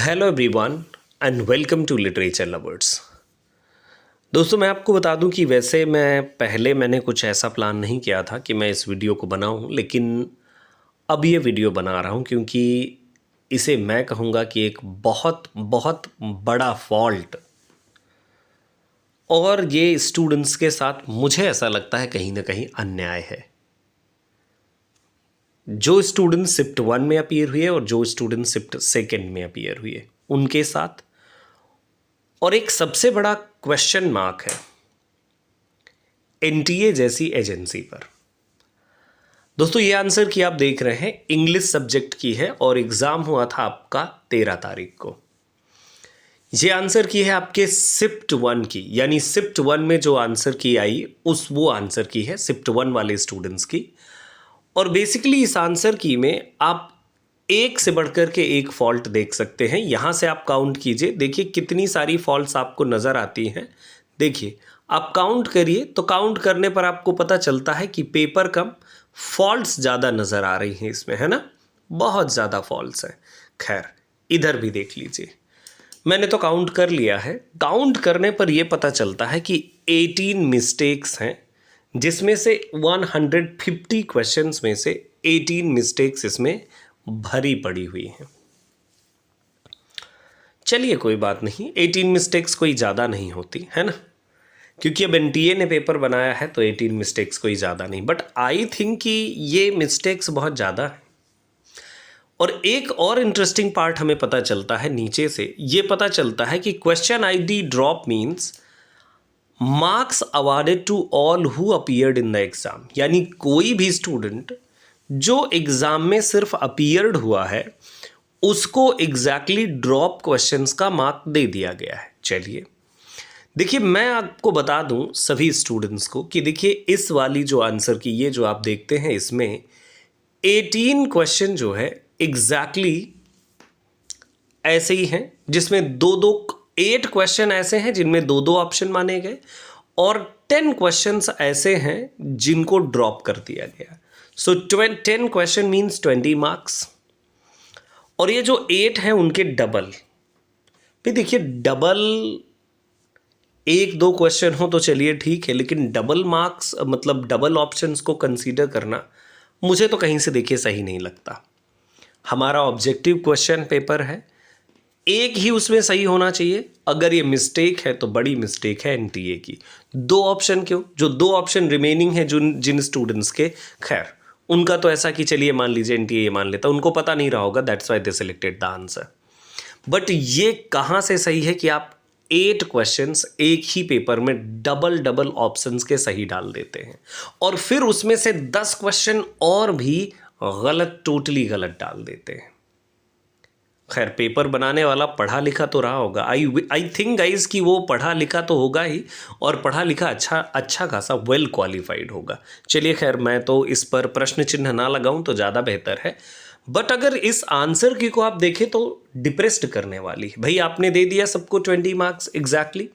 Hello everyone and welcome to literature lovers. दोस्तों, मैं आपको बता दूं कि वैसे मैंने कुछ ऐसा प्लान नहीं किया था कि मैं इस वीडियो को बनाऊं, लेकिन अब ये वीडियो बना रहा हूं क्योंकि इसे मैं कहूँगा कि एक बहुत बहुत बड़ा फॉल्ट और ये स्टूडेंट्स के साथ मुझे ऐसा लगता है कहीं ना कहीं अन्याय है। जो स्टूडेंट शिफ्ट 1 में अपीयर हुए और जो स्टूडेंट शिफ्ट 2 में अपीयर हुए उनके साथ, और एक सबसे बड़ा क्वेश्चन मार्क है एनटीए जैसी एजेंसी पर। दोस्तों, ये आंसर की आप देख रहे हैं इंग्लिश सब्जेक्ट की है और एग्जाम हुआ था आपका 13 तारीख को। ये आंसर की है आपके शिफ्ट 1 की, यानी शिफ्ट 1 में जो आंसर की आई वो आंसर की है शिफ्ट 1 वाले स्टूडेंट्स की। और बेसिकली इस आंसर की में आप एक से बढ़कर के एक फॉल्ट देख सकते हैं। यहां से आप काउंट कीजिए, देखिए कितनी सारी फॉल्ट्स आपको नज़र आती हैं। देखिए, आप काउंट करिए तो काउंट करने पर आपको पता चलता है कि पेपर कम, फॉल्ट्स ज़्यादा नज़र आ रही हैं इसमें, है ना। बहुत ज़्यादा फॉल्ट्स हैं। खैर, इधर भी देख लीजिए, मैंने तो काउंट कर लिया है। काउंट करने पर यह पता चलता है कि 18 मिस्टेक्स हैं, जिसमें से 150 क्वेश्चंस में से 18 मिस्टेक्स इसमें भरी पड़ी हुई हैं। चलिए, कोई बात नहीं, 18 मिस्टेक्स कोई ज़्यादा नहीं होती, है ना, क्योंकि अब एनटीए ने पेपर बनाया है तो 18 मिस्टेक्स कोई ज़्यादा नहीं। बट आई थिंक कि ये मिस्टेक्स बहुत ज़्यादा हैं। और एक और इंटरेस्टिंग पार्ट हमें पता चलता है नीचे से, ये पता चलता है कि question ID drop means marks awarded to all who appeared in the exam, यानी कोई भी स्टूडेंट जो एग्जाम में सिर्फ अपीयर्ड हुआ है उसको एग्जैक्टली ड्रॉप क्वेश्चंस का मार्क दे दिया गया है। चलिए देखिए, मैं आपको बता दूं सभी स्टूडेंट्स को कि देखिए इस वाली जो आंसर की ये जो आप देखते हैं इसमें 18 क्वेश्चन जो है एग्जैक्टली ऐसे ही हैं, जिसमें दो दो 8 क्वेश्चन ऐसे हैं जिनमें दो दो ऑप्शन माने गए और 10 क्वेश्चंस ऐसे हैं जिनको ड्रॉप कर दिया गया। सो 10 क्वेश्चन मीन्स 20 मार्क्स। और ये जो 8 हैं उनके डबल भी देखिए, डबल एक दो क्वेश्चन हो तो चलिए ठीक है, लेकिन डबल मार्क्स मतलब डबल ऑप्शंस को कंसीडर करना मुझे तो कहीं से देखिए सही नहीं लगता। हमारा ऑब्जेक्टिव क्वेश्चन पेपर है, एक ही उसमें सही होना चाहिए। अगर ये मिस्टेक है तो बड़ी मिस्टेक है एनटीए की। दो ऑप्शन क्यों? जो दो ऑप्शन रिमेनिंग है जिन स्टूडेंट्स के, खैर उनका तो ऐसा कि चलिए मान लीजिए एनटीए ये मान लेता, उनको पता नहीं रहा होगा, that's why they selected the answer. But ये कहाँ से सही है कि आप 8 क्वेश्चंस एक ही पेपर में डबल डबल ऑप्शंस के सही डाल देते हैं और फिर उसमें से 10 क्वेश्चन और भी गलत, टोटली गलत डाल देते हैं। खैर, पेपर बनाने वाला पढ़ा लिखा तो रहा होगा। आई थिंक गाइज कि वो पढ़ा लिखा तो होगा ही, और पढ़ा लिखा अच्छा खासा वेल क्वालिफाइड होगा। चलिए खैर, मैं तो इस पर प्रश्न चिन्ह ना लगाऊं तो ज़्यादा बेहतर है। बट अगर इस आंसर की को आप देखें तो डिप्रेस्ड करने वाली है। भाई, आपने दे दिया सबको 20 मार्क्स एग्जैक्टली।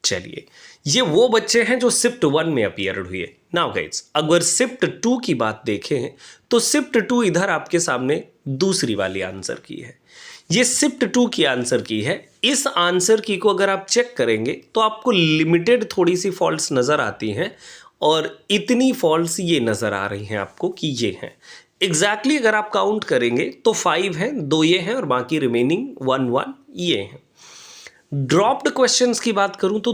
चलिए, ये वो बच्चे हैं जो शिफ्ट 1 में अपीयर्ड हुए। नाउ गाइज, अगर शिफ्ट 2 की बात देखें तो शिफ्ट 2 इधर आपके सामने दूसरी वाली आंसर की है। ये शिफ्ट 2 की आंसर की है। इस आंसर की को अगर आप चेक करेंगे तो आपको लिमिटेड थोड़ी सी फॉल्ट्स नज़र आती हैं, और इतनी फॉल्ट्स ये नज़र आ रही हैं आपको कि ये हैं एग्जैक्टली। अगर आप काउंट करेंगे तो 5 हैं, 2 ये हैं और बाकी रिमेनिंग 1 ये हैं। ड्रॉप्ड क्वेश्चंस की बात करूं तो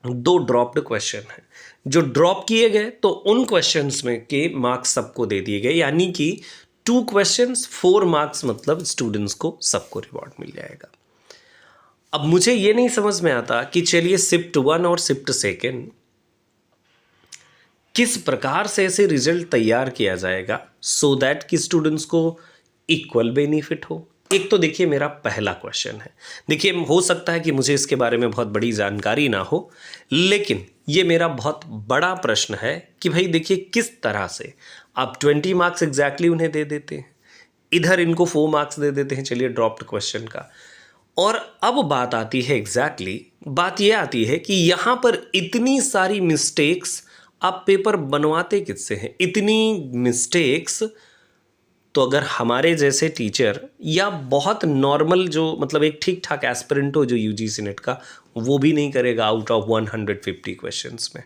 दो ड्रॉप्ड क्वेश्चन हैं जो ड्रॉप किए गए, तो उन क्वेश्चंस में के मार्क्स सबको दे दिए गए, यानी कि 2 क्वेश्चंस 4 मार्क्स, मतलब स्टूडेंट्स को सबको रिवॉर्ड मिल जाएगा। अब मुझे ये नहीं समझ में आता कि चलिए शिफ्ट 1 और शिफ्ट 2 किस प्रकार से ऐसे रिजल्ट तैयार किया जाएगा सो दैट कि स्टूडेंट्स को इक्वल बेनिफिट हो। एक तो देखिए मेरा पहला क्वेश्चन है, देखिए हो सकता है कि मुझे इसके बारे में बहुत बड़ी जानकारी ना हो, लेकिन ये मेरा बहुत बड़ा प्रश्न है कि भाई देखिए किस तरह से आप 20 मार्क्स एग्जैक्टली उन्हें दे देते हैं, इधर इनको 4 मार्क्स दे देते हैं, चलिए ड्रॉप्ड क्वेश्चन का। और अब बात आती है बात यह आती है कि यहाँ पर इतनी सारी मिस्टेक्स आप पेपर बनवाते किससे हैं? इतनी मिस्टेक्स तो अगर हमारे जैसे टीचर या बहुत नॉर्मल जो मतलब एक ठीक ठाक एस्पिरेंट हो जो यूजीसी नेट का, वो भी नहीं करेगा आउट ऑफ 150 क्वेश्चंस में,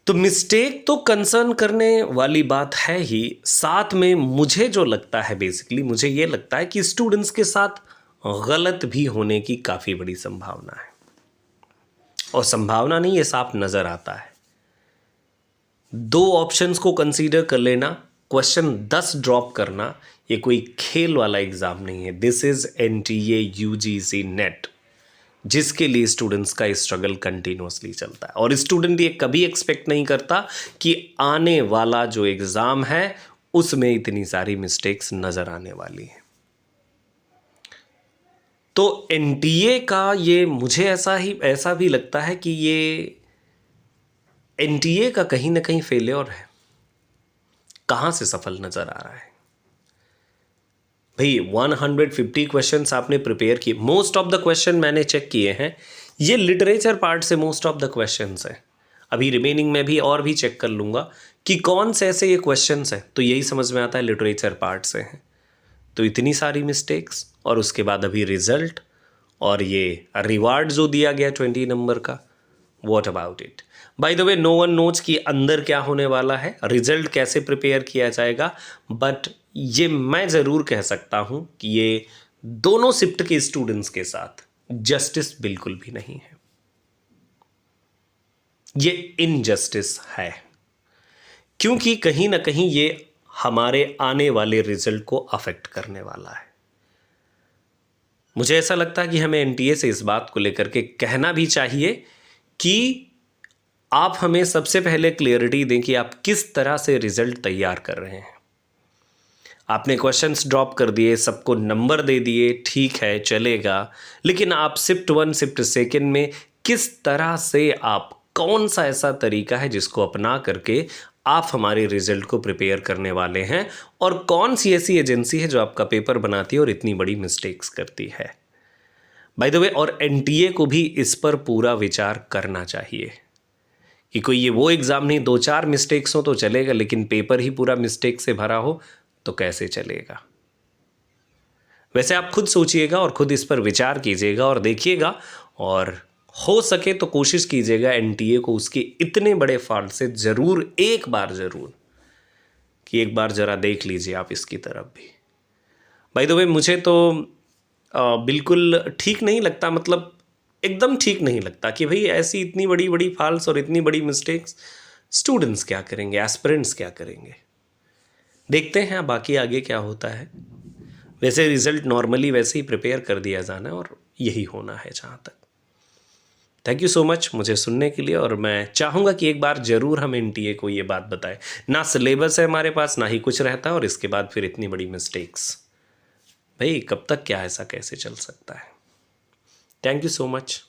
तो मिस्टेक तो कंसर्न करने वाली बात है ही। साथ में मुझे जो लगता है, बेसिकली मुझे ये लगता है कि स्टूडेंट्स के साथ गलत भी होने की काफ़ी बड़ी संभावना है। और संभावना नहीं, ये साफ नज़र आता है। 2 ऑप्शंस को कंसीडर कर लेना, क्वेश्चन 10 ड्रॉप करना, ये कोई खेल वाला एग्ज़ाम नहीं है। This is NTA UGC net, जिसके लिए स्टूडेंट्स का स्ट्रगल कंटिन्यूसली चलता है। और स्टूडेंट ये कभी एक्सपेक्ट नहीं करता कि आने वाला जो एग्ज़ाम है उसमें इतनी सारी मिस्टेक्स नज़र आने वाली हैं। तो NTA का ये मुझे ऐसा भी लगता है कि ये NTA का कहीं ना कहीं फेलियर है। कहाँ से सफल नज़र आ रहा है भाई? 150 क्वेश्चंस आपने प्रिपेयर किए, मोस्ट ऑफ द क्वेश्चन मैंने चेक किए हैं, ये लिटरेचर पार्ट से मोस्ट ऑफ द क्वेश्चंस हैं। अभी रिमेनिंग में भी और भी चेक कर लूँगा कि कौन से ऐसे ये क्वेश्चंस हैं, तो यही समझ में आता है लिटरेचर पार्ट से हैं। तो इतनी सारी मिस्टेक्स, और उसके बाद अभी रिजल्ट, और ये रिवार्ड जो दिया गया 20 नंबर का, what about it? By the way, no one notes कि अंदर क्या होने वाला है, रिजल्ट कैसे प्रिपेयर किया जाएगा, बट ये मैं ज़रूर कह सकता हूँ कि ये दोनों शिफ्ट के स्टूडेंट्स के साथ जस्टिस बिल्कुल भी नहीं है, ये इनजस्टिस है। क्योंकि कहीं ना कहीं ये हमारे आने वाले रिजल्ट को अफेक्ट करने वाला है। मुझे ऐसा लगता है कि हमें NTA से इस बात को लेकर के कहना भी चाहिए कि आप हमें सबसे पहले क्लियरिटी दें कि आप किस तरह से रिजल्ट तैयार कर रहे हैं। आपने क्वेश्चंस ड्रॉप कर दिए, सबको नंबर दे दिए, ठीक है चलेगा, लेकिन आप शिफ्ट 1 शिफ्ट 2 में किस तरह से, आप कौन सा ऐसा तरीका है जिसको अपना करके आप हमारे रिजल्ट को प्रिपेयर करने वाले हैं, और कौन सी ऐसी एजेंसी है जो आपका पेपर बनाती है और इतनी बड़ी मिस्टेक्स करती है। बाय द वे, और NTA को भी इस पर पूरा विचार करना चाहिए कि कोई ये वो एग्ज़ाम नहीं 2-4 मिस्टेक्स हो तो चलेगा, लेकिन पेपर ही पूरा मिस्टेक से भरा हो तो कैसे चलेगा। वैसे आप खुद सोचिएगा और खुद इस पर विचार कीजिएगा और देखिएगा, और हो सके तो कोशिश कीजिएगा NTA को उसके इतने बड़े फॉल्ट से ज़रूर एक बार कि एक बार ज़रा देख लीजिए आप इसकी तरफ भी। बाय द वे, मुझे तो बिल्कुल ठीक नहीं लगता, मतलब एकदम ठीक नहीं लगता कि भाई ऐसी इतनी बड़ी बड़ी फॉल्ट्स और इतनी बड़ी मिस्टेक्स स्टूडेंट्स क्या करेंगे, एस्पिरेंट्स क्या करेंगे। देखते हैं बाकी आगे क्या होता है। वैसे रिज़ल्ट नॉर्मली वैसे ही प्रिपेयर कर दिया जाना है और यही होना है जहाँ तक। थैंक यू सो मच मुझे सुनने के लिए, और मैं चाहूँगा कि एक बार ज़रूर हम NTA को ये बात बताएं। ना सिलेबस है हमारे पास, ना ही कुछ रहता है, और इसके बाद फिर इतनी बड़ी मिस्टेक्स, भाई कब तक क्या ऐसा कैसे चल सकता है। Thank you so much.